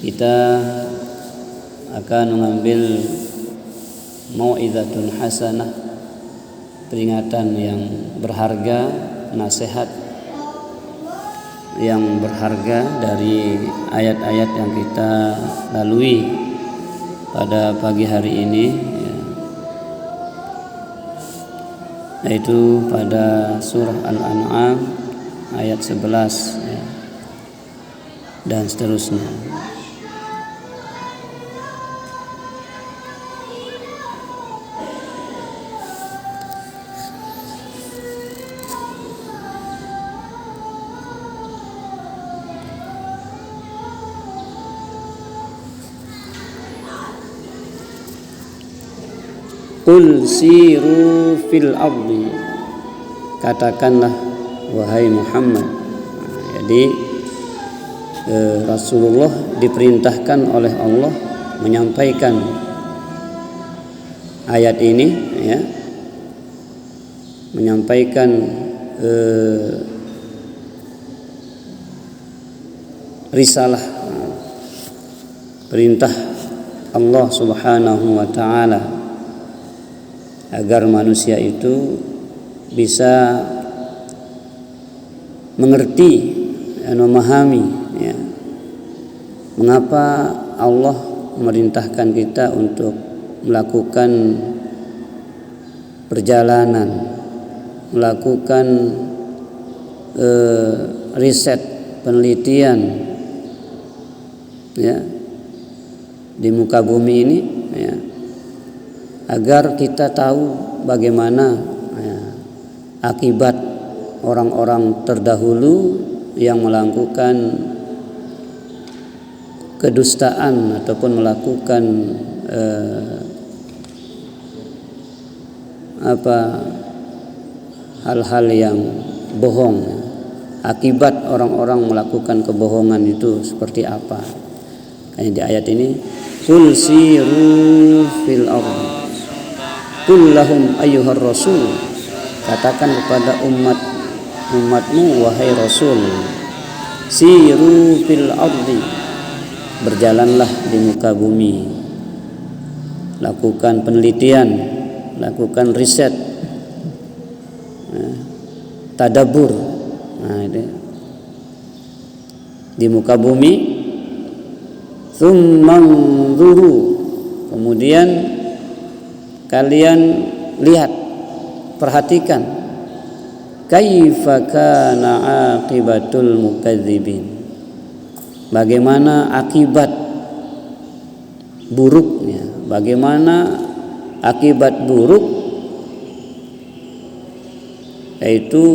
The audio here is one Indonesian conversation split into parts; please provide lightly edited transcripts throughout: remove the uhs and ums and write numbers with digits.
kita akan mengambil mau'izatun hasanah, peringatan yang berharga, nasihat yang berharga dari ayat-ayat yang kita lalui pada pagi hari ini, yaitu pada surah Al-An'am ayat 11 dan seterusnya. Qul siru fil ardi, katakanlah wahai Muhammad. Jadi Rasulullah diperintahkan oleh Allah menyampaikan ayat ini, ya, menyampaikan risalah, perintah Allah Subhanahu wa ta'ala agar manusia itu bisa mengerti dan memahami, ya, mengapa Allah memerintahkan kita untuk melakukan perjalanan, melakukan riset, penelitian, ya, di muka bumi ini, ya, agar kita tahu bagaimana, ya, akibat orang-orang terdahulu yang melakukan kedustaan ataupun melakukan hal-hal yang bohong. Akibat orang-orang melakukan kebohongan itu seperti apa? Kayak di ayat ini, qul siru fil ardh, qul lahum ayyuhar rasul, katakan kepada umatmu wahai Rasul, siru fil ardi, berjalanlah di muka bumi, lakukan penelitian, lakukan riset, tadabbur, di muka bumi. Tsumma nzuru, kemudian kalian lihat, perhatikan, kaifa kana aqibatul mukadzibin, bagaimana akibat buruknya, bagaimana akibat buruk, yaitu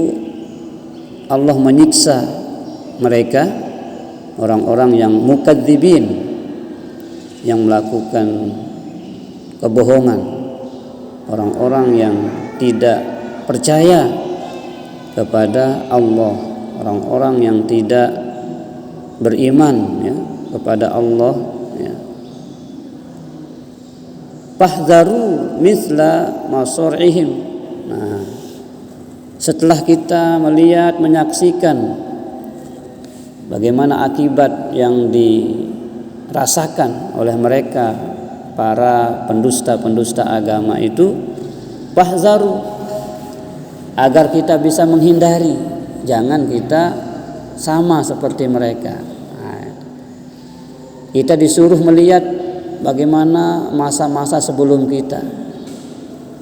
Allah menyiksa mereka, orang-orang yang mukadzibin, yang melakukan kebohongan, orang-orang yang tidak percaya kepada Allah, orang-orang yang tidak beriman, ya, kepada Allah, ya. Fahdharu mithla masar'ihim. Nah, setelah kita melihat, menyaksikan bagaimana akibat yang dirasakan oleh mereka, para pendusta-pendusta agama itu, fahdharu, agar kita bisa menghindari, jangan kita sama seperti mereka. Nah, kita disuruh melihat bagaimana masa-masa sebelum kita,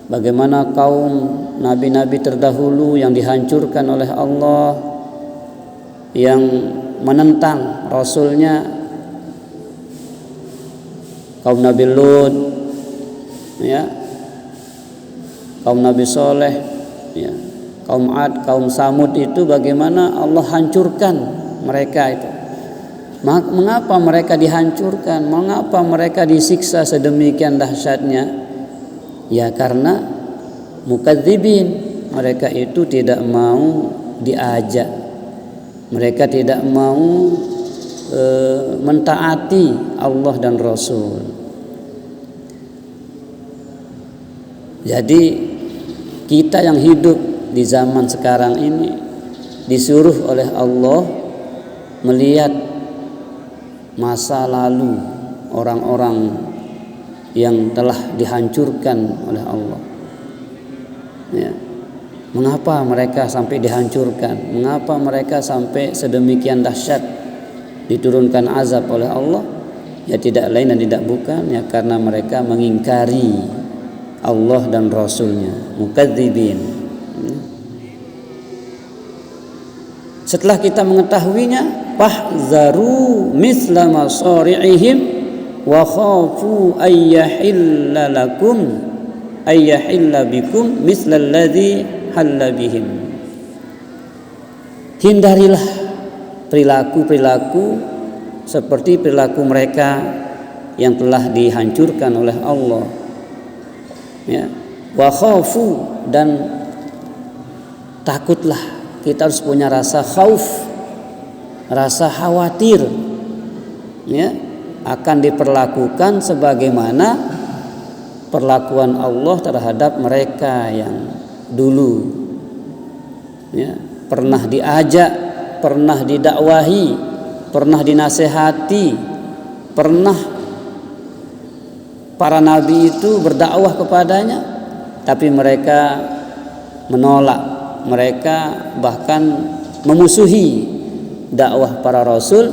bagaimana kaum nabi-nabi terdahulu yang dihancurkan oleh Allah, yang menentang Rasulnya, kaum Nabi Lut, ya, kaum Nabi Soleh, ya, kaum Ad, kaum Samud, itu bagaimana Allah hancurkan mereka itu. Mengapa mereka dihancurkan? Mengapa mereka disiksa sedemikian dahsyatnya? Ya karena mukadzibin, mereka itu tidak mau diajak, mereka tidak mau mentaati Allah dan Rasul. Jadi kita yang hidup di zaman sekarang ini disuruh oleh Allah melihat masa lalu orang-orang yang telah dihancurkan oleh Allah. Ya. Mengapa mereka sampai dihancurkan? Mengapa mereka sampai sedemikian dahsyat diturunkan azab oleh Allah? Ya tidak lain dan tidak bukan ya karena mereka mengingkari Allah dan Rasulnya, mukadzibin. Setelah kita mengetahuinya, fahzaru misla masari'ihim wa khafu ayyahilla bikum misla alladhi halla bihim. Hindarilah perilaku-perilaku seperti perilaku mereka yang telah dihancurkan oleh Allah. Ya, wa khafu, dan takutlah, kita harus punya rasa khauf, rasa khawatir, ya, akan diperlakukan sebagaimana perlakuan Allah terhadap mereka yang dulu, ya, pernah diajak, pernah didakwahi, pernah dinasehati, pernah para nabi itu berdakwah kepadanya, tapi mereka menolak, mereka bahkan memusuhi dakwah para rasul.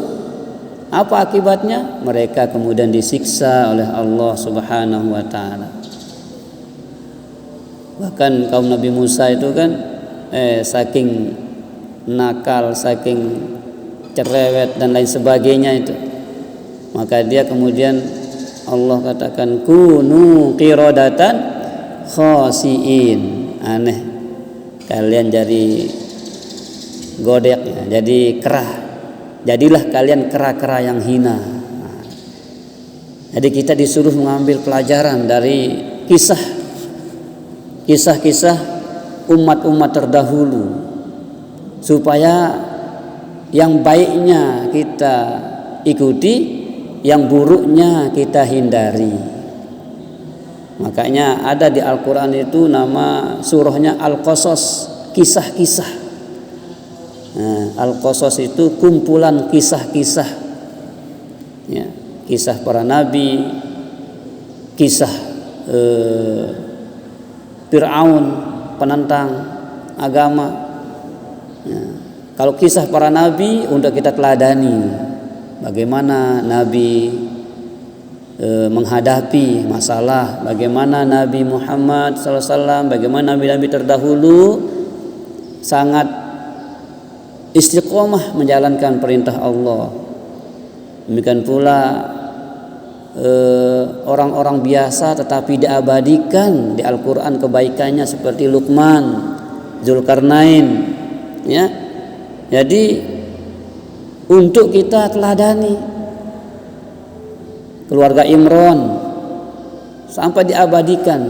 Apa akibatnya? Mereka kemudian disiksa oleh Allah Subhanahu wa taala. Bahkan kaum Nabi Musa itu kan saking nakal, saking cerewet dan lain sebagainya itu, maka dia kemudian Allah katakan kunu qiradatan khasiin. Aneh, kalian jadi godek ya, jadi kerah, jadilah kalian kera-kera yang hina. Jadi kita disuruh mengambil pelajaran dari kisah-kisah umat-umat terdahulu, supaya yang baiknya kita ikuti, yang buruknya kita hindari. Makanya ada di Al-Quran itu nama surahnya Al-Qasas, kisah-kisah. Nah, Al-Qasas itu kumpulan kisah-kisah, ya, kisah para nabi, kisah Fir'aun penentang agama. Ya, kalau kisah para nabi untuk kita teladani, bagaimana Nabi menghadapi masalah, bagaimana Nabi Muhammad SAW, bagaimana nabi-nabi terdahulu sangat istiqomah menjalankan perintah Allah. Demikian pula orang-orang biasa tetapi diabadikan di Al-Quran kebaikannya seperti Luqman, Zulkarnain, ya. Jadi untuk kita teladani keluarga Imran sampai diabadikan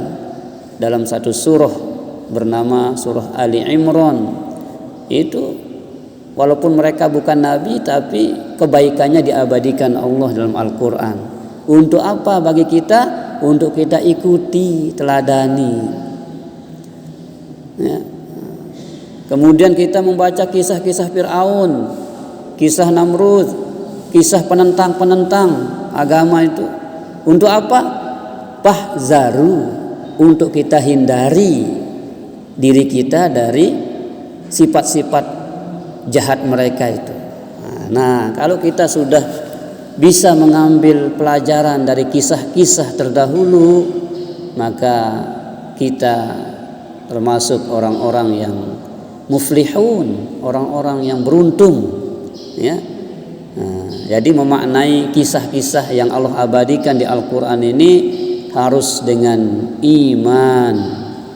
dalam satu surah bernama surah Ali Imran. Itu walaupun mereka bukan nabi tapi kebaikannya diabadikan Allah dalam Al-Quran. Untuk apa bagi kita? Untuk kita ikuti, teladani, ya. Kemudian kita membaca kisah-kisah Fir'aun, kisah Namrud, kisah penentang-penentang agama itu. Untuk apa? Fahzaru, untuk kita hindari diri kita dari sifat-sifat jahat mereka itu. Nah, kalau kita sudah bisa mengambil pelajaran dari kisah-kisah terdahulu, maka kita termasuk orang-orang yang muflihun, orang-orang yang beruntung, ya. Nah, jadi memaknai kisah-kisah yang Allah abadikan di Al-Quran ini harus dengan iman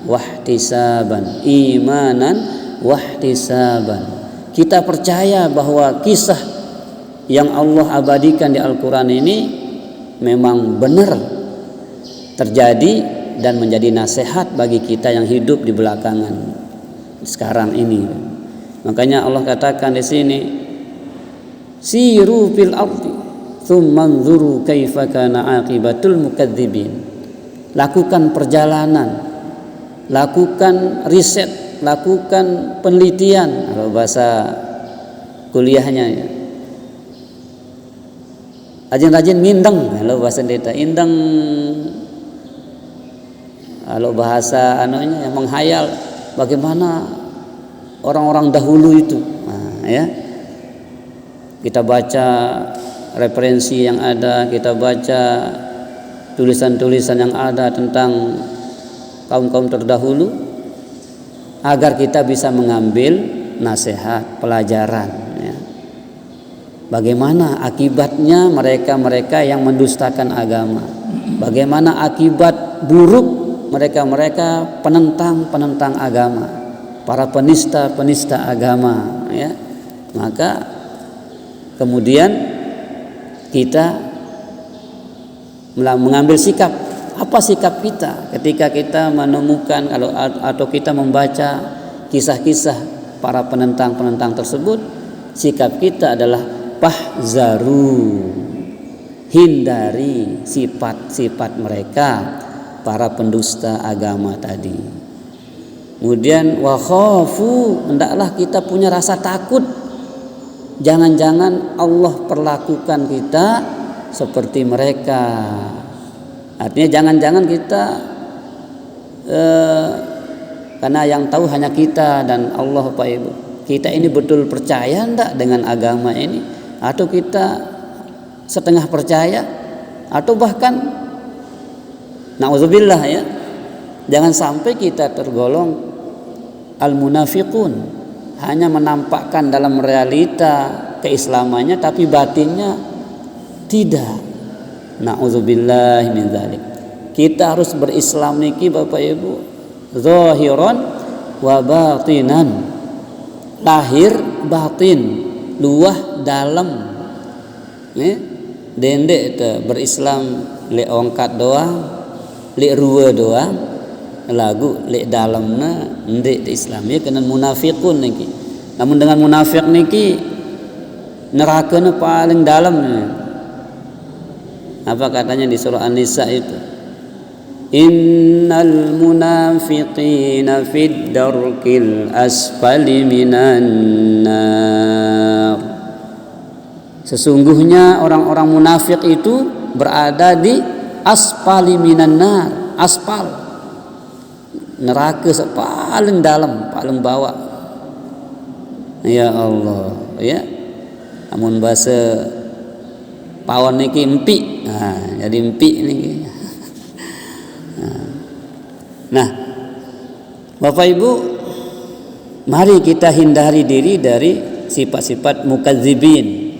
wahtisaban, imanan wahtisaban. Kita percaya bahwa kisah yang Allah abadikan di Al-Quran ini memang benar terjadi dan menjadi nasihat bagi kita yang hidup di belakangan sekarang ini. Makanya Allah katakan di sini, siru fil ardi tsumma anzuru kaifa kana aqibatul mukadzibin. Lakukan perjalanan, lakukan riset, lakukan penelitian, kalau bahasa kuliahnya ya. rajin-rajin mindeng kalau bahasa kita indeng, kalau bahasa anunya yang menghayal bagaimana orang-orang dahulu itu. Nah, ya. Kita baca referensi yang ada, kita baca tulisan-tulisan yang ada tentang kaum-kaum terdahulu agar kita bisa mengambil nasihat, pelajaran, ya. Bagaimana akibatnya mereka-mereka yang mendustakan agama, bagaimana akibat buruk mereka-mereka penentang agama, para penista agama, ya. Maka kemudian kita mengambil sikap. Apa sikap kita ketika kita menemukan atau kita membaca kisah-kisah para penentang tersebut? Sikap kita adalah fahzaru, hindari sifat-sifat mereka, para pendusta agama tadi. Kemudian wa khafu, hendaklah kita punya rasa takut, jangan-jangan Allah perlakukan kita seperti mereka. Artinya jangan-jangan kita karena yang tahu hanya kita dan Allah, Pak Ibu. Kita ini betul percaya enggak dengan agama ini, atau kita setengah percaya, atau bahkan na'udzubillah, ya. Jangan sampai kita tergolong al-munafiqun, hanya menampakkan dalam realita keislamannya tapi batinnya tidak. Na'udzubillah min dzalik. Kita harus berislam niki Bapak Ibu zahiran wa batinan, lahir batin, luah dalam. Dendek itu berislam le ongkat doang, le ruwe doang, lagu le dalamna ndek di Islam ya kena munafiqun niki. Namun dengan munafik niki nerakana paling dalam. Apa katanya di surah An-Nisa itu? Innal munafiqina fid darkil asfali minan nar. Sesungguhnya orang-orang munafik itu berada di asfali minan nar, aspal, neraka paling dalam, paling bawah. Ya Allah, ya. Namun bahasa pawon niki empik. Nah, jadi empik niki. Nah, Bapak Ibu, mari kita hindari diri dari sifat-sifat mukadzibin,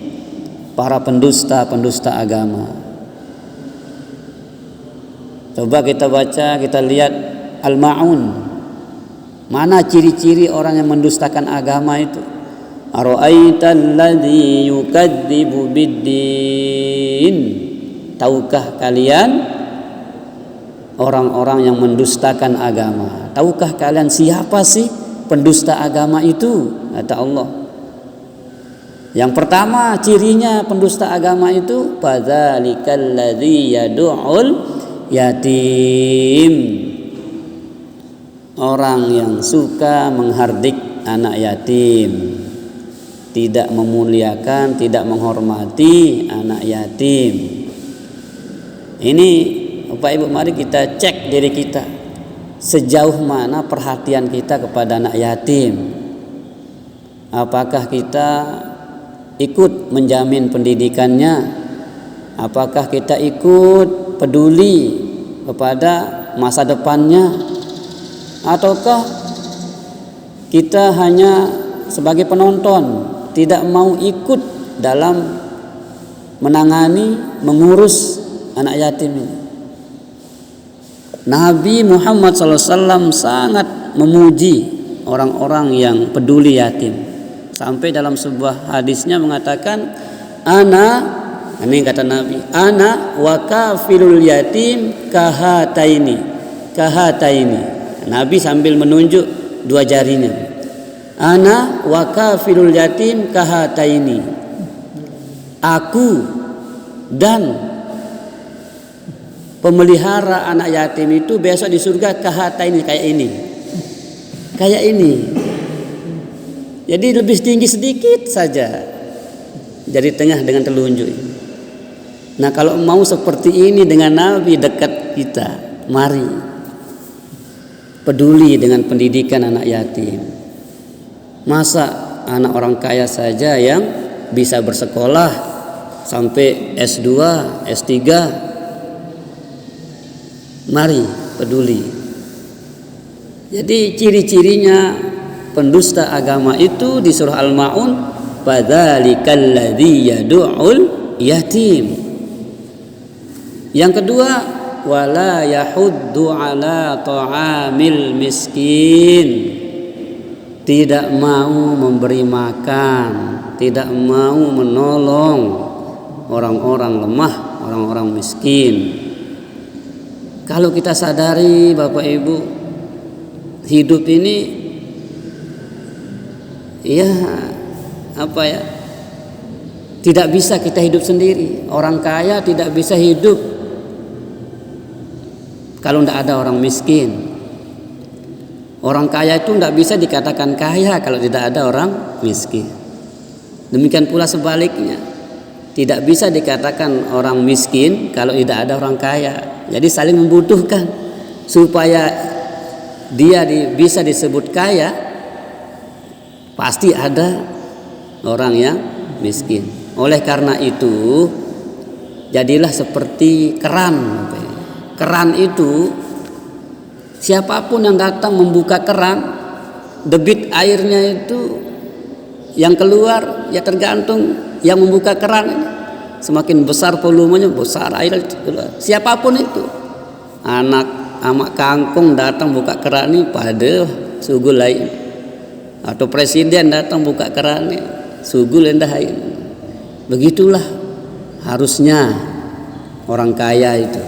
para pendusta agama. Coba kita baca, kita lihat Al-Ma'un. Mana ciri-ciri orang yang mendustakan agama itu? Ara'aital ladzi yukadzibu biddin. Tahukah kalian orang-orang yang mendustakan agama? Tahukah kalian siapa sih pendusta agama itu? Kata Allah. Yang pertama cirinya pendusta agama itu fadzalikal ladzi yad'ul yatim. Orang yang suka menghardik anak yatim, tidak memuliakan, tidak menghormati anak yatim. Ini Bapak Ibu, mari kita cek diri kita, sejauh mana perhatian kita kepada anak yatim. Apakah kita ikut menjamin pendidikannya? Apakah kita ikut peduli kepada masa depannya? Ataukah kita hanya sebagai penonton, tidak mau ikut dalam menangani, mengurus anak yatim ini? Nabi Muhammad SAW sangat memuji orang-orang yang peduli yatim. Sampai dalam sebuah hadisnya mengatakan, ini kata Nabi, ana wa kafilul yatim kahataini. Nabi sambil menunjuk dua jarinya. Ana wa kafilul yatim kahataini. Aku dan pemelihara anak yatim itu besok di surga kahataini, kayak ini. Jadi lebih tinggi sedikit saja, jari tengah dengan telunjuk. Nah, kalau mau seperti ini dengan Nabi dekat kita, mari peduli dengan pendidikan anak yatim. Masa anak orang kaya saja yang bisa bersekolah sampai S2, S3, mari peduli. Jadi ciri-cirinya pendusta agama itu di surah Al-Maun, fadzalikal ladzi yad'ul yatim. Yang kedua, wala yahuddu ala ta'amil miskin. Tidak mau memberi makan, tidak mau menolong orang-orang lemah, orang-orang miskin. Kalau kita sadari Bapak Ibu, hidup ini tidak bisa kita hidup sendiri. Orang kaya tidak bisa hidup kalau tidak ada orang miskin. Orang kaya itu tidak bisa dikatakan kaya kalau tidak ada orang miskin. Demikian pula sebaliknya, tidak bisa dikatakan orang miskin kalau tidak ada orang kaya. Jadi saling membutuhkan. Supaya dia bisa disebut kaya, pasti ada orang yang miskin. Oleh karena itu, jadilah seperti keran. Keran itu, siapapun yang datang membuka keran, debit airnya itu yang keluar ya tergantung yang membuka keran. Semakin besar volumenya, besar air keluar. Siapapun itu, anak amak kangkung datang buka keran ini pada sugu lain, atau presiden datang buka keran ini sugu lain. Begitulah harusnya orang kaya itu.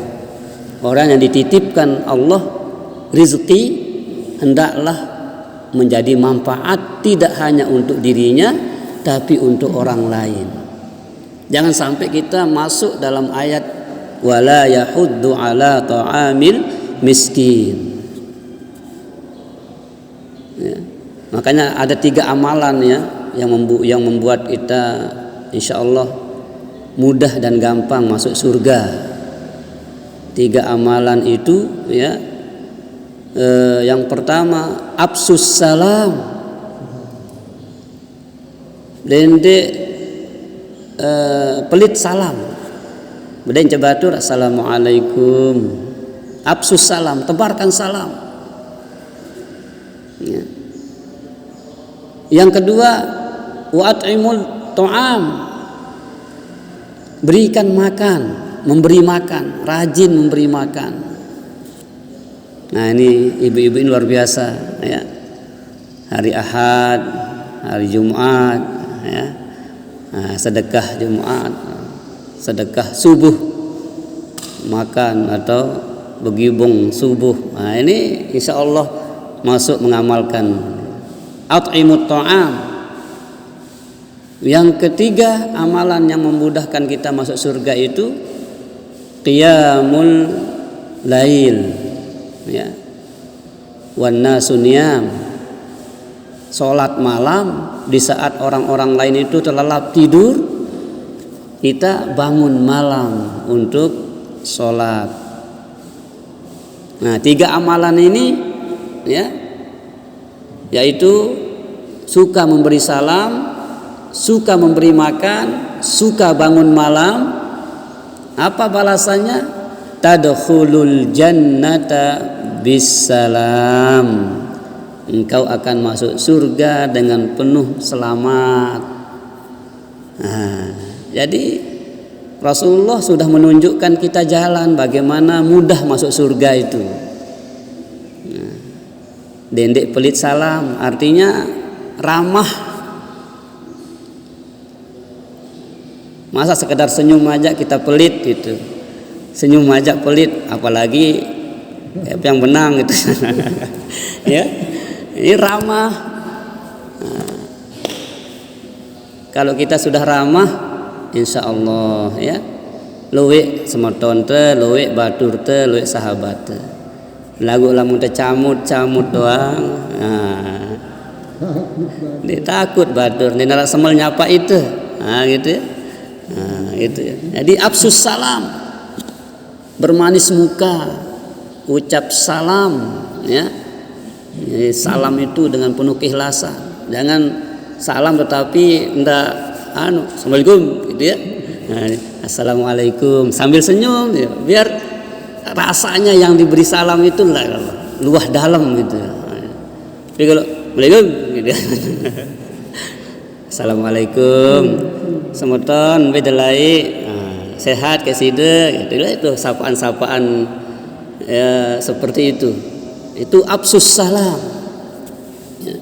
Orang yang dititipkan Allah rezeki hendaklah menjadi manfaat tidak hanya untuk dirinya tapi untuk orang lain. Jangan sampai kita masuk dalam ayat wala yahuddu ala ta'amil miskin. Ya. Makanya ada 3 amalan ya yang membuat kita insyaallah mudah dan gampang masuk surga. 3 amalan itu ya. Yang pertama absus salam. Dende pelit salam. Beden cebatur assalamualaikum. Absus salam, tebarkan salam. Ya. Yang kedua wa'at'imul ta'am. Berikan makan, memberi makan, rajin memberi makan. Nah, ini ibu-ibu ini luar biasa ya. Hari Ahad, hari Jumat ya. Nah, sedekah Jumat, sedekah subuh, makan atau begibung subuh. Nah, ini insya Allah masuk mengamalkan at'imut ta'am. Yang ketiga amalan yang memudahkan kita masuk surga itu qiyamul lail ya, wan nasu niyam. Salat malam di saat orang-orang lain itu terlelap tidur, kita bangun malam untuk salat. Nah, 3 amalan ini ya, yaitu suka memberi salam, suka memberi makan, suka bangun malam. Apa balasannya? Tadkhulul jannata bisalam. Engkau akan masuk surga dengan penuh selamat. Nah, jadi Rasulullah sudah menunjukkan kita jalan bagaimana mudah masuk surga itu. Nah, dendek pelit salam artinya ramah. Masa sekedar senyum aja kita pelit gitu. Senyum aja pelit, apalagi yang benang gitu. Ya. Ini ramah. Nah, kalau kita sudah ramah, insya Allah ya, luwek semeton teh, luwek batur teh, luwek sahabat teh. Lagu lamun teh camut doang. Nah, dia takut batur, dia nara semel nyapa itu. Nah, gitu ya. Nah, itu ya. Jadi absus salam, bermanis muka, ucap salam, ya. Jadi, salam itu dengan penuh keikhlasan. Jangan salam tetapi enggak assalamualaikum gitu ya. Nah, assalamualaikum sambil senyum ya. Biar rasanya yang diberi salam itu enggak luah dalam gitu ya. Tapi kalau assalamualaikum gitu ya. Assalamualaikum semeton bedelai sehat keside gitu lah, itu sapaan-sapaan ya, seperti itu absus salam ya.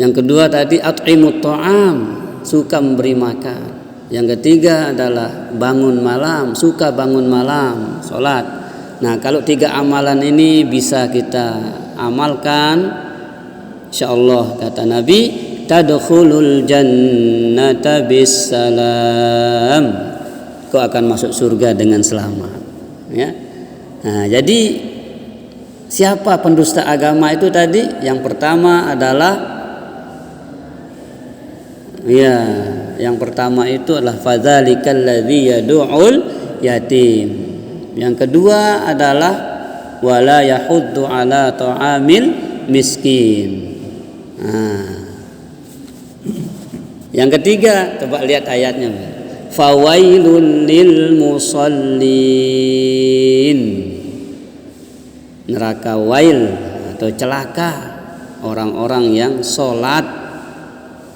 Yang kedua tadi at'imut ta'am, suka memberi makan. Yang ketiga adalah bangun malam, suka bangun malam, sholat. Nah, kalau 3 amalan ini bisa kita amalkan, insyaallah kata Nabi, tadkhulul jannata bisalam, kau akan masuk surga dengan selamat ya. Nah, jadi siapa pendusta agama itu tadi? Yang pertama adalah ya, yang pertama itu adalah fadzalikal ladzi yad'ul yatim. Yang kedua adalah wala yahuddu ala ta'amil miskin. Nah, yang ketiga, coba lihat ayatnya. Fawailul lil musallin. Neraka wail atau celaka orang-orang yang sholat.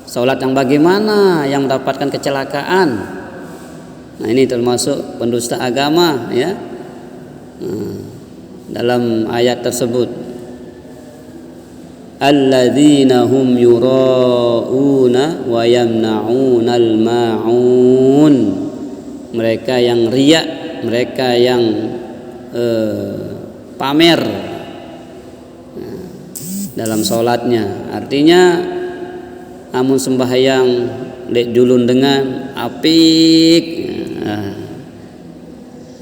Sholat yang bagaimana? Yang mendapatkan kecelakaan. Nah, ini termasuk pendusta agama ya. Nah, dalam ayat tersebut, alladzina hum yura'una wa yamna'unal ma'un, mereka yang riya, mereka yang pamer dalam sholatnya. Artinya amun sembahyang lek julun dengan apik,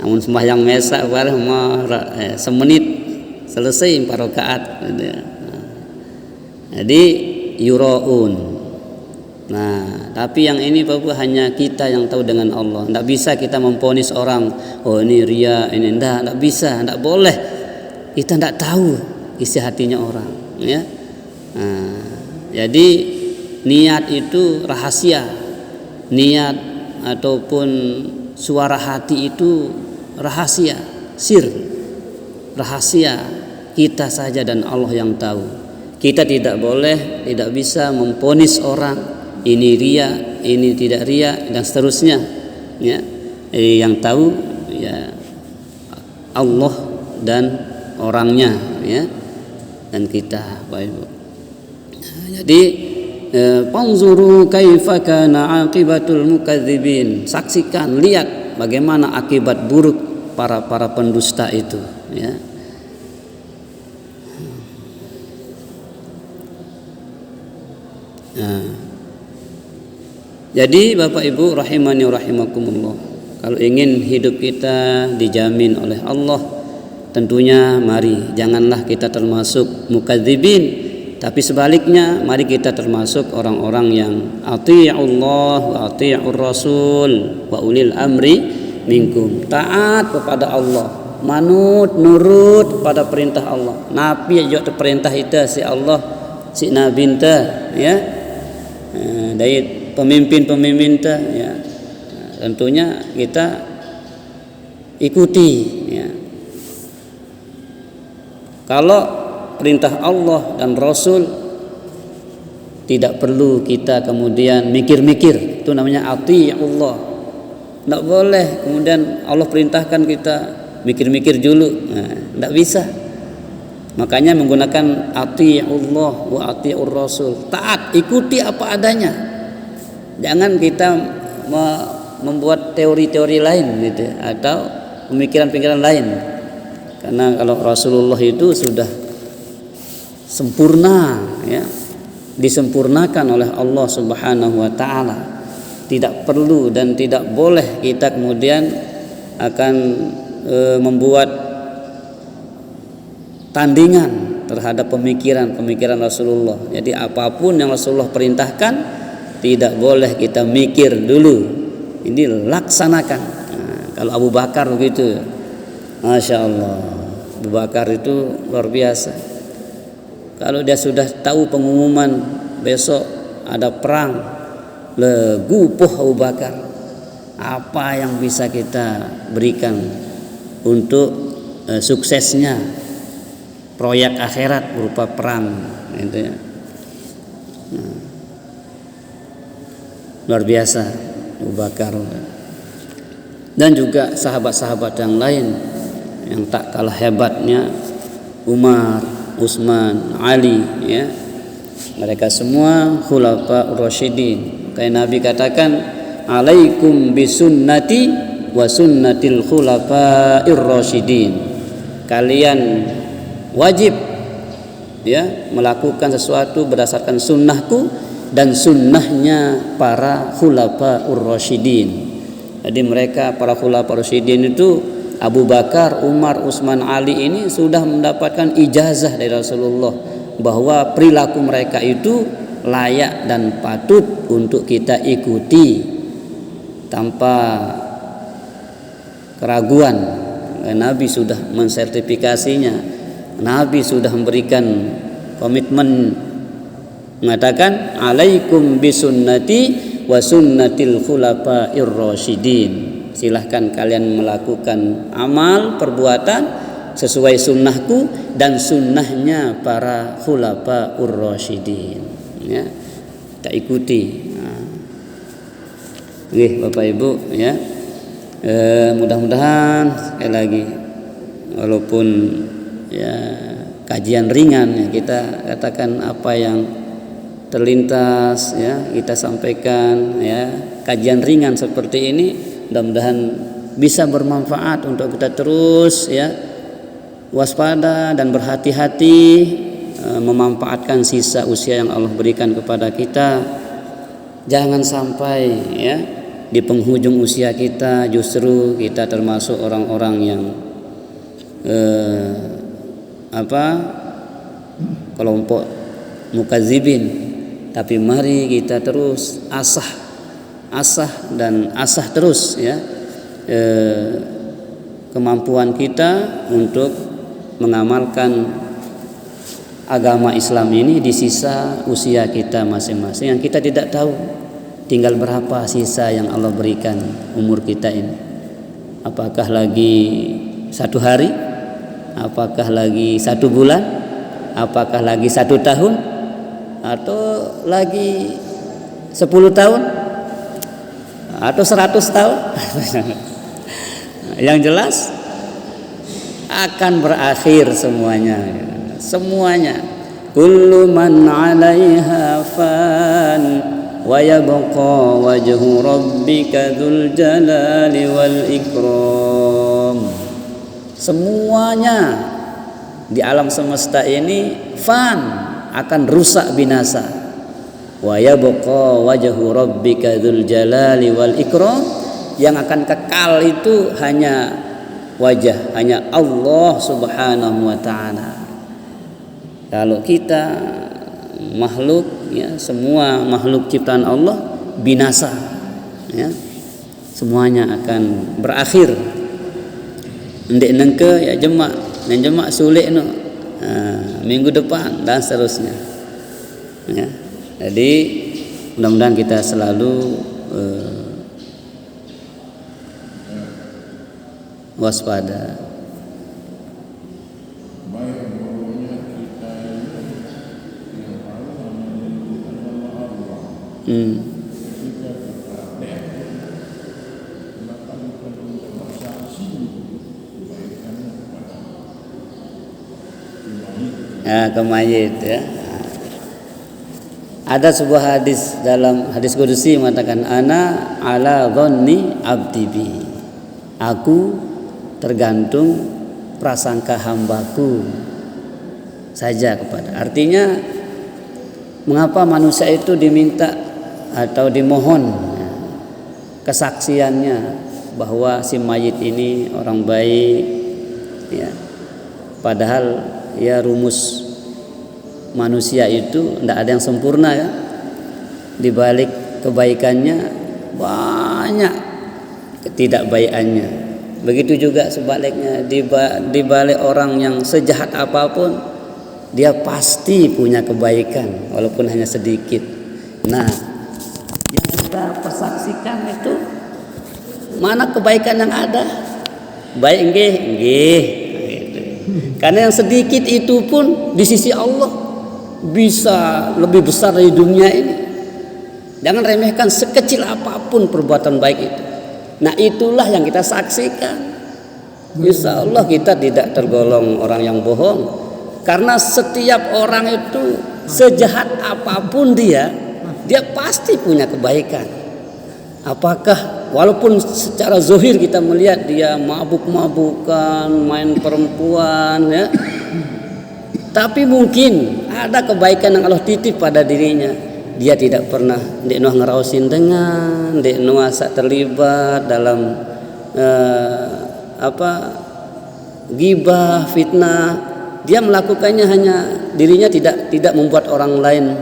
amun sembahyang mesa bareng semenit selesai 4 rakaat gitu ya. Jadi yuraun. Nah, tapi yang ini Bapak hanya kita yang tahu dengan Allah. Tidak bisa kita memponis orang, oh ini ria, ini tidak bisa, tidak boleh. Kita tidak tahu isi hatinya orang, ya. Nah, jadi niat itu rahasia. Niat ataupun suara hati itu rahasia, sir, rahasia kita saja dan Allah yang tahu. Kita tidak boleh, tidak bisa memponis orang ini ria, ini tidak ria dan seterusnya. Ya, yang tahu ya Allah dan orangnya, ya, dan kita, Bapak Ibu. Nah, jadi panzuru kaifa kana aqibatul mukadzibin. Saksikan, lihat bagaimana akibat buruk para pendusta itu, ya. Nah, jadi Bapak Ibu rahimani rahimakumullah, kalau ingin hidup kita dijamin oleh Allah, tentunya mari janganlah kita termasuk mukadzibin, tapi sebaliknya mari kita termasuk orang-orang yang ati'ullah wa ati'ur rasul wa ulil amri minkum, taat kepada Allah, manut nurut pada perintah Allah. Nabi juga perintah itu si Allah si nabi ya. Dari pemimpin-pemimpin ya, tentunya kita ikuti ya. Kalau perintah Allah dan Rasul tidak perlu kita kemudian mikir-mikir, itu namanya ati'ullah. Tidak boleh kemudian Allah perintahkan kita mikir-mikir dulu, tidak bisa. Makanya menggunakan ati'ullah wa ati'ur rasul, taat, ikuti apa adanya. Jangan kita membuat teori-teori lain gitu, atau pemikiran-pemikiran lain. Karena kalau Rasulullah itu sudah sempurna ya, disempurnakan oleh Allah Subhanahu wa taala. Tidak perlu dan tidak boleh kita kemudian akan membuat tandingan terhadap pemikiran Rasulullah. Jadi apapun yang Rasulullah perintahkan tidak boleh kita mikir dulu, ini laksanakan. Nah, kalau Abu Bakar begitu, Masya Allah, Abu Bakar itu luar biasa. Kalau dia sudah tahu pengumuman besok ada perang, legupuh Abu Bakar. Apa yang bisa kita berikan untuk suksesnya proyek akhirat berupa perang, gitu ya. Nah, luar biasa Abu Bakar. Dan juga sahabat-sahabat yang lain yang tak kalah hebatnya, Umar, Utsman, Ali, ya. Mereka semua khulafa ar-rasyidin. Kayak Nabi katakan, alaikum bisunnati wa sunnatil khulafa'ir rasyidin. Kalian wajib, ya, melakukan sesuatu berdasarkan sunnahku dan sunnahnya para khulafa'ur rasyidin. Jadi mereka para khulafa'ur rasyidin itu Abu Bakar, Umar, Utsman, Ali ini sudah mendapatkan ijazah dari Rasulullah bahwa perilaku mereka itu layak dan patut untuk kita ikuti tanpa keraguan. Nabi sudah mensertifikasinya. Nabi sudah memberikan komitmen mengatakan alaikum bisunnati wa sunnatil khulafa'ir rasyidin. Silahkan kalian melakukan amal perbuatan sesuai sunnahku dan sunnahnya para khulafa'ur rasyidin, ya, kita ikuti. Bapak Ibu, ya, mudah-mudahan sekali lagi walaupun ya kajian ringan, ya, kita katakan apa yang terlintas, ya, kita sampaikan, ya, kajian ringan seperti ini mudah-mudahan bisa bermanfaat untuk kita terus, ya, waspada dan berhati-hati memanfaatkan sisa usia yang Allah berikan kepada kita. Jangan sampai, ya, di penghujung usia kita justru kita termasuk orang-orang yang kelompok mukadzibin. Tapi mari kita terus asah terus, ya, kemampuan kita untuk mengamalkan agama Islam ini di sisa usia kita masing-masing yang kita tidak tahu tinggal berapa sisa yang Allah berikan umur kita ini. Apakah lagi 1 hari? Apakah lagi 1 bulan? Apakah lagi 1 tahun? Atau lagi 10 tahun? Atau 100 tahun? Yang jelas akan berakhir semuanya. Kullu man 'alaiha fan wa yabqa wajhu rabbika dzul jalali wal ikram. Semuanya di alam semesta ini fan, akan rusak binasa. Wa yabqa wajhu rabbika dzul jalali wal ikram, yang akan kekal itu hanya Allah Subhanahu wa taala. Kalau kita makhluk, ya, semua makhluk ciptaan Allah binasa, ya, semuanya akan berakhir. Ndek nengke ya jemak sulik no, minggu depan dan seterusnya, ya. Jadi mudah-mudahan kita selalu waspada. Ke mayit, ya. Ada sebuah hadis dalam hadis qudsi mengatakan ana ala dhanni abdi bi. Aku tergantung prasangka hambaku saja kepada. Artinya mengapa manusia itu diminta atau dimohon, ya, kesaksiannya bahwa si mayit ini orang baik, ya. Padahal ya rumus manusia itu tidak ada yang sempurna, ya. Di balik kebaikannya banyak ketidakbaikannya. Begitu juga sebaliknya, di balik orang yang sejahat apapun, dia pasti punya kebaikan walaupun hanya sedikit. Nah, yang kita persaksikan itu mana kebaikan yang ada? Baik nggih, nggih. Karena yang sedikit itu pun di sisi Allah bisa lebih besar dari dunia ini. Jangan remehkan sekecil apapun perbuatan baik itu. Nah, itulah yang kita saksikan. Insya Allah kita tidak tergolong orang yang bohong. Karena setiap orang itu sejahat apapun dia pasti punya kebaikan. Apakah walaupun secara zahir kita melihat dia mabuk-mabukan, main perempuan ya, tapi mungkin ada kebaikan yang Allah titip pada dirinya. Dia tidak pernah ngerausin dengan, terlibat dalam ghibah, fitnah. Dia melakukannya hanya dirinya, tidak membuat orang lain,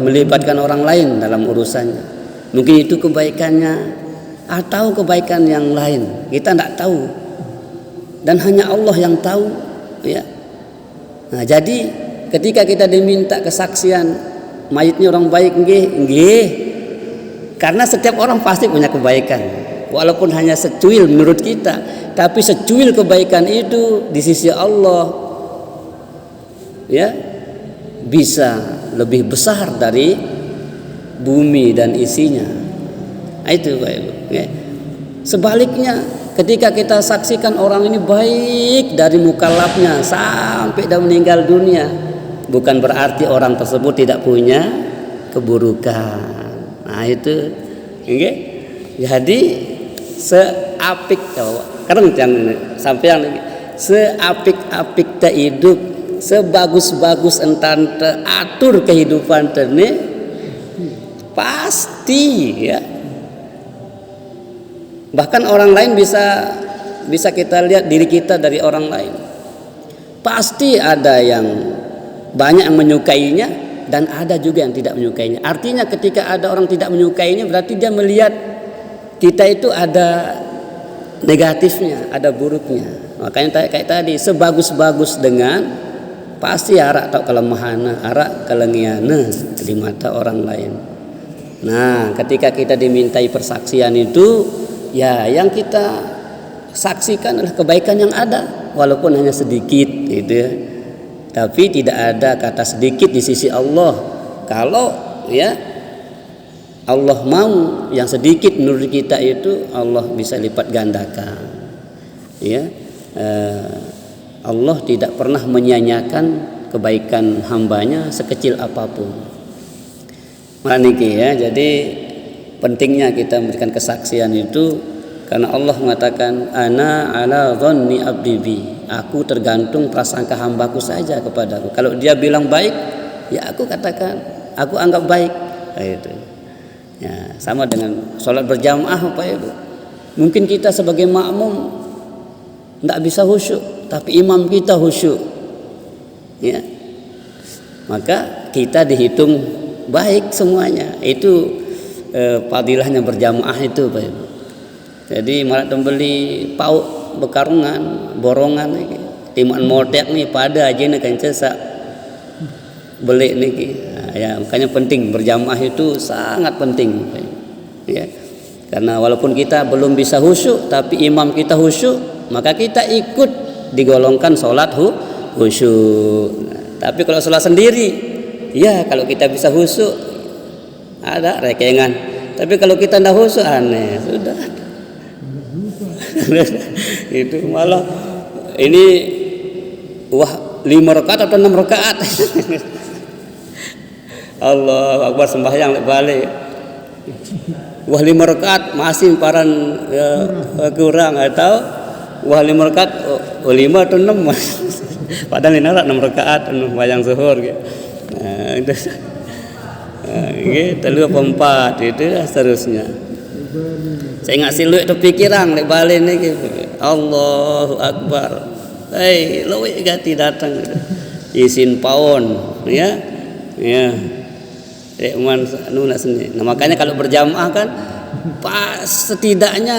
melibatkan orang lain dalam urusannya. Mungkin itu kebaikannya atau kebaikan yang lain, kita tidak tahu, dan hanya Allah yang tahu ya. Nah, jadi ketika kita diminta kesaksian mayitnya orang baik, nggih. Karena setiap orang pasti punya kebaikan, walaupun hanya secuil menurut kita, tapi secuil kebaikan itu di sisi Allah ya bisa lebih besar dari bumi dan isinya. Nah, itu Pak Ibu ya. Sebaliknya, ketika kita saksikan orang ini baik dari mukallafnya sampai dia meninggal dunia, bukan berarti orang tersebut tidak punya keburukan. Nah, itu okay? Jadi seapik seapik tak hidup, sebagus-bagus entan atur kehidupan tene pasti ya. Bahkan orang lain bisa kita lihat diri kita dari orang lain. Pasti ada yang banyak yang menyukainya dan ada juga yang tidak menyukainya. Artinya ketika ada orang tidak menyukainya, berarti dia melihat kita itu ada negatifnya, ada buruknya. Makanya kayak tadi, sebagus-bagus dengan pasti arak atau kelemahan, arak kelengiana di mata orang lain. Nah, ketika kita dimintai persaksian itu, ya yang kita saksikan adalah kebaikan yang ada, walaupun hanya sedikit gitu ya. Tapi tidak ada kata sedikit di sisi Allah. Kalau ya Allah mau yang sedikit menurut kita itu Allah bisa lipat gandakan. Ya, Allah tidak pernah menyia-nyiakan kebaikan hambanya sekecil apapun. Maniki ya, jadi pentingnya kita memberikan kesaksian itu karena Allah mengatakan ana ala dhanni abdi bi, aku tergantung prasangka hambaku saja kepadaku. Kalau dia bilang baik, ya aku katakan, aku anggap baik. Itu. Ya, sama dengan sholat berjamaah Pak Ibu. Mungkin kita sebagai makmum tidak bisa khusyuk, tapi imam kita khusyuk. Ya. Maka kita dihitung baik semuanya. Itu fadilahnya berjamaah itu Pak Ibu. Jadi malah tembeli pauk bekarungan borongan niki timuan modek nih pada aja nih kan cesak beli niki. Nah, ya makanya penting berjamaah itu sangat penting ya. Karena walaupun kita belum bisa khusyuk tapi imam kita khusyuk, maka kita ikut digolongkan sholat khusyuk. Nah, tapi kalau sholat sendiri, ya kalau kita bisa khusyuk ada rekengan. Tapi kalau kita tidak khusyuk aneh sudah. Itu malah ini wah 5 rakaat atau 6 rakaat. Allah Akbar sembahyang balik. Wah 5 rakaat masih paran kurang atau wah 5 rakaat 5 atau 6. Padahal ini 6 rakaat sembahyang zuhur gitu. Nah, itu gitu 4 itu seterusnya. Saya ngasih lu itu pikiran lek balen iki. Allahu Akbar. Hei, luwih gati datang. Isin paon, ya. Ya. Rek man nu nak seni. Nah, makanya kalau berjamaah kan setidaknya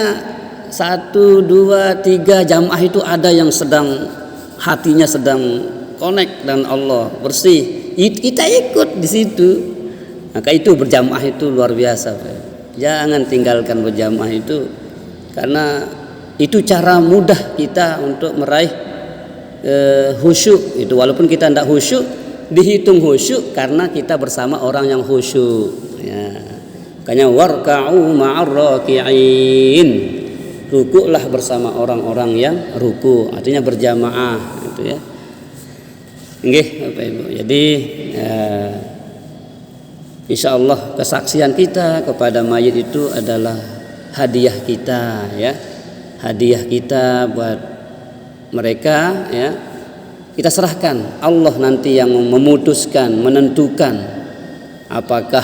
1, 2, 3 jamaah itu ada yang sedang hatinya sedang connect dengan Allah, bersih. Kita ikut di situ. Maka itu berjamaah itu luar biasa. Jangan tinggalkan berjamaah itu, karena itu cara mudah kita untuk meraih khusyuk. Itu walaupun kita tidak khusyuk, dihitung khusyuk karena kita bersama orang yang khusyuk. Ya. Makanya warka'u ma'ar raki'in. Rukuklah bersama orang-orang yang ruku, artinya berjamaah gitu ya. Nggih, Bapak Ibu. Jadi insyaallah kesaksian kita kepada mayit itu adalah hadiah kita ya. Hadiah kita buat mereka ya. Kita serahkan, Allah nanti yang memutuskan, menentukan apakah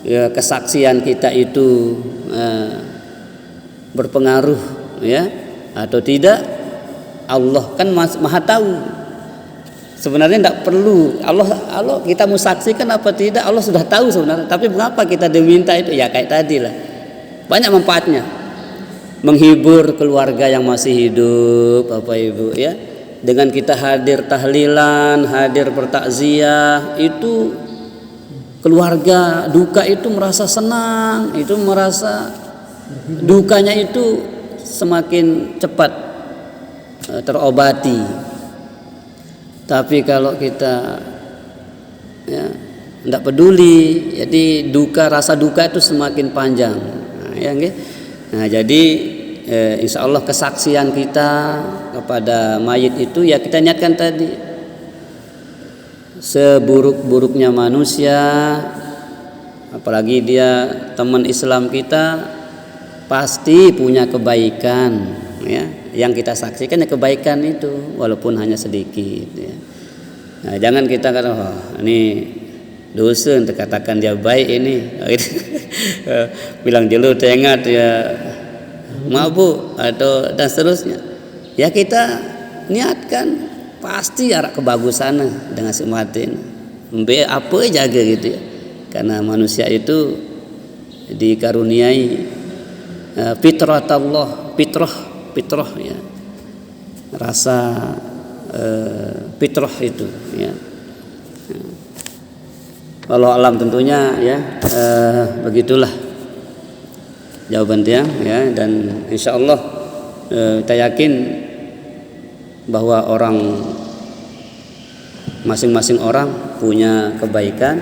ya, kesaksian kita itu berpengaruh ya atau tidak. Allah kan Maha tahu. Sebenarnya tidak perlu Allah kita mau saksikan apa tidak, Allah sudah tahu sebenarnya. Tapi mengapa kita diminta itu? Ya kayak tadi lah, banyak manfaatnya. Menghibur keluarga yang masih hidup, Bapak Ibu ya. Dengan kita hadir tahlilan, hadir bertakziah, itu keluarga duka itu merasa senang, itu merasa dukanya itu semakin cepat terobati. Tapi kalau kita ya tidak peduli, jadi rasa duka itu semakin panjang. Nah, ya, nah jadi insya Allah kesaksian kita kepada mayit itu ya kita niatkan tadi, seburuk-buruknya manusia, apalagi dia teman Islam kita, pasti punya kebaikan ya. Yang kita saksikan ya kebaikan itu walaupun hanya sedikit ya. Nah, jangan kita kata ini dosa, katakan dia baik ini bilang jelu tengat ya mabuk atau dan seterusnya. Ya kita niatkan pasti arah kebagusan dengan sematin apa jaga gitu ya. Karena manusia itu dikaruniai fitrah Allah, fitrah ya, rasa fitrah itu ya. Walau alam tentunya ya, begitulah jawaban dia ya. Dan insya Allah kita yakin bahwa orang masing-masing orang punya kebaikan,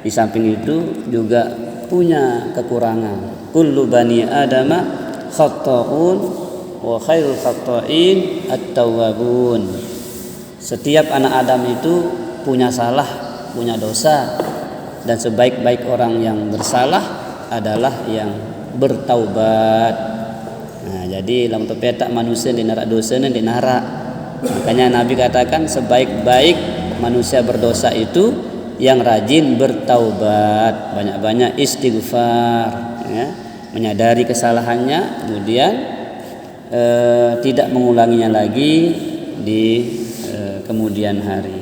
di samping itu juga punya kekurangan. Kullu bani adama khata'un wa khairul khata'in at-tawwabun. Setiap anak Adam itu punya salah, punya dosa, dan sebaik-baik orang yang bersalah adalah yang bertaubat. Nah, jadi dalam petak manusia di narak dosa dan di narak. Makanya Nabi katakan sebaik-baik manusia berdosa itu yang rajin bertaubat, banyak-banyak istighfar ya, menyadari kesalahannya, kemudian tidak mengulanginya lagi di kemudian hari.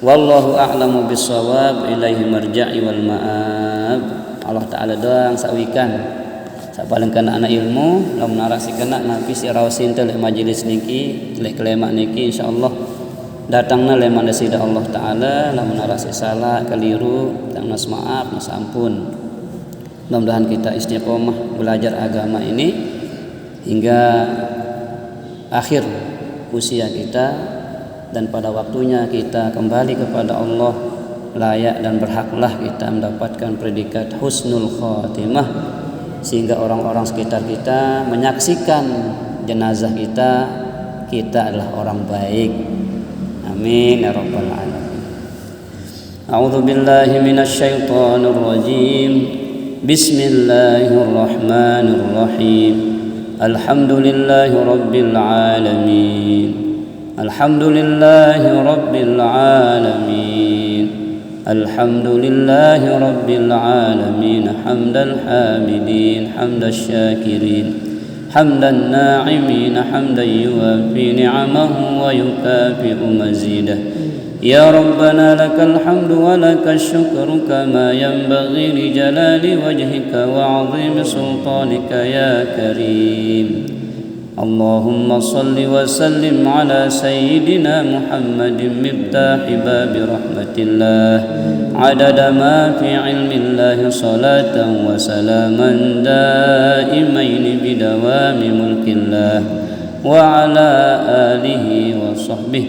Wallahu a'lamu bissawab, ilaihi marja'i wal ma'ab. Allah Ta'ala doang sawikan sapalengkan anak ilmu lamun narasi kena ngapi si rawasin teh majelis niki lek kelema niki insyaallah datangna le mandasida Allah Ta'ala. Lamun narasi salah keliru tang nas maaf nas ampun. Mudah-mudahan kita istiqomah belajar agama ini hingga akhir usia kita, dan pada waktunya kita kembali kepada Allah, layak dan berhaklah kita mendapatkan predikat husnul khatimah, sehingga orang-orang sekitar kita menyaksikan jenazah kita adalah orang baik. Amin ya rabbal alamin. A'udzu billahi minasy syaithanir rajim. Bismillahirrahmanirrahim. Alhamdulillahi rabbil alamin. Alhamdulillahi rabbil alamin. Alhamdulillahi rabbil alamin. Hamdal hamidin, hamdash syakirin, hamdan na'imin, hamdan yuwafi ni'amahu wa yukafi'u mazidah. يا ربنا لك الحمد ولك الشكر كما ينبغي لجلال وجهك وعظيم سلطانك يا كريم. اللهم صل وسلم على سيدنا محمد مفتاح باب رحمة الله عدد ما في علم الله صلاة وسلاما دائمين بدوام ملك الله وعلى آله وصحبه.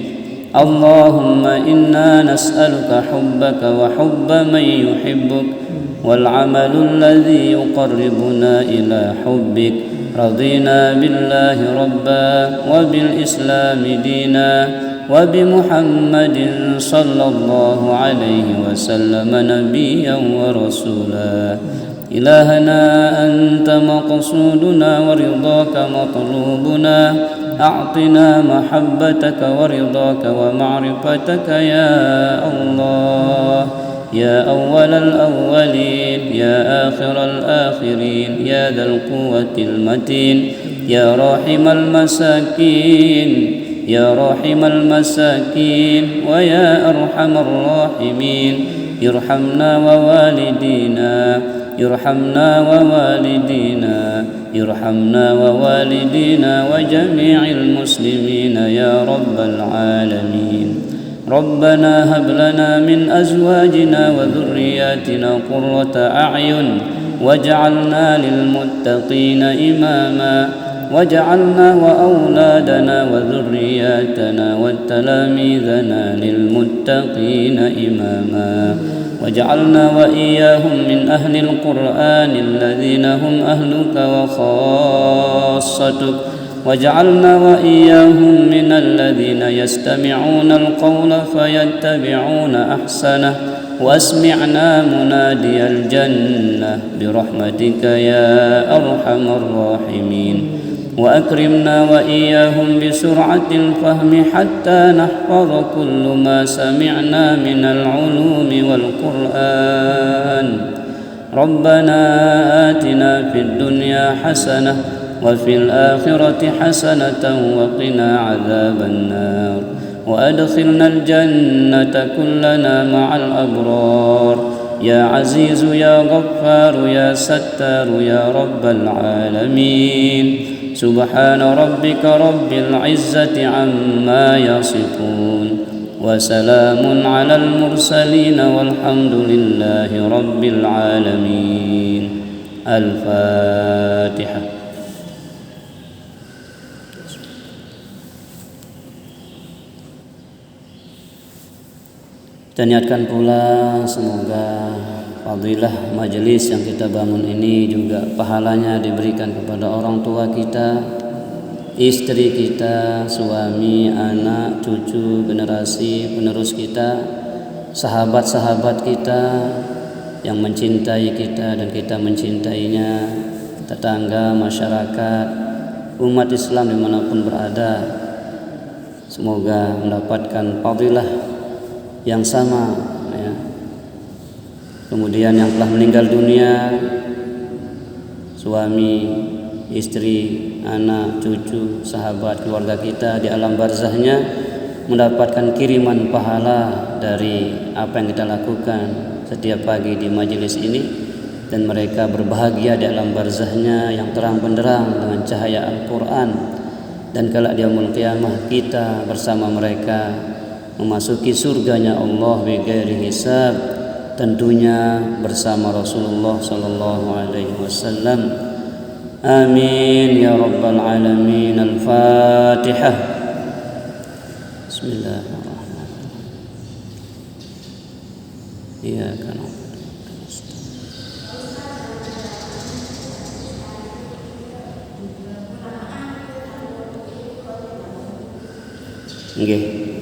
اللهم إنا نسألك حبك وحب من يحبك والعمل الذي يقربنا إلى حبك. رضينا بالله ربا وبالإسلام دينا وبمحمد صلى الله عليه وسلم نبيا ورسولا. إلهنا أنت مقصودنا ورضاك مطلوبنا. أعطنا محبتك ورضاك ومعرفتك يا الله، يا أول الأولين يا آخر الآخرين يا ذا القوة المتين يا راحم المساكين يا راحم المساكين ويا أرحم الراحمين. ارحمنا ووالدينا ارحمنا ووالدينا ارحمنا ووالدينا وجميع المسلمين يا رب العالمين. ربنا هب لنا من أزواجنا وذرياتنا قرة أعين واجعلنا للمتقين إماما. واجعلنا وأولادنا وذرياتنا وتلاميذنا للمتقين إماما. واجعلنا وإياهم من أهل القرآن الذين هم أهلك وخاصتك. واجعلنا وإياهم من الذين يستمعون القول فيتبعون أحسنه. واسمعنا منادي الجنة برحمتك يا أرحم الراحمين. وأكرمنا وإياهم بسرعة الفهم حتى نحفظ كل ما سمعنا من العلوم والقرآن. ربنا آتنا في الدنيا حسنة وفي الآخرة حسنة وقنا عذاب النار. وأدخلنا الجنة كلنا مع الأبرار يا عزيز يا غفار يا ستار يا رب العالمين. سبحان ربك رب العزة عما يصفون وسلام على المرسلين والحمد لله رب العالمين. الفاتحة. Kita niatkan pula semoga fadilah majelis yang kita bangun ini juga pahalanya diberikan kepada orang tua kita, istri kita, suami, anak, cucu, generasi penerus kita, sahabat-sahabat kita yang mencintai kita dan kita mencintainya, tetangga, masyarakat, umat Islam dimanapun berada. Semoga mendapatkan fadilah yang sama ya. Kemudian yang telah meninggal dunia, suami, istri, anak, cucu, sahabat, keluarga kita di alam barzahnya mendapatkan kiriman pahala dari apa yang kita lakukan setiap pagi di majelis ini, dan mereka berbahagia di alam barzahnya yang terang benderang dengan cahaya Al-Quran. Dan kelak di yaumul qiyamah kita bersama mereka memasuki surganya Allah bighairi hisab, tentunya bersama Rasulullah sallallahu alaihi wasallam. Amin ya rabbal alamin. Al-Fatihah. Bismillahirrahmanirrahim. Iyyaka na'budu wa iyyaka nasta'in. Nggih.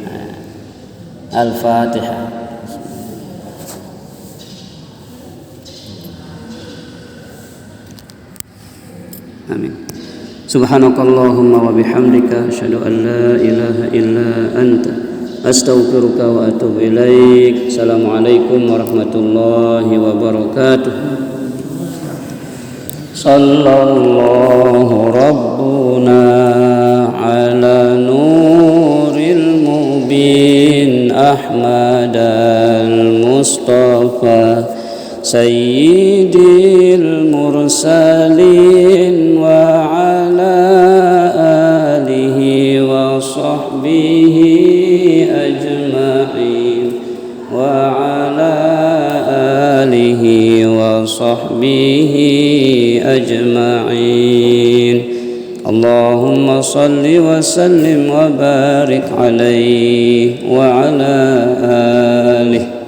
Al-Fatihah. Amin. Subhanakallahumma wa bihamdika asyhadu an la ilaha illa anta astaghfiruka wa atubu ilaik. Assalamualaikum warahmatullahi wabarakatuh. Sallallahu rabbuna ala nuril mubin Ahmad sayyidil mursalin wa ala alihi wa sahbihi ajma'in wa ala alihi wa sahbihi ajma'in. Allahumma salli wa sallim wa barik alaihi wa ala alihi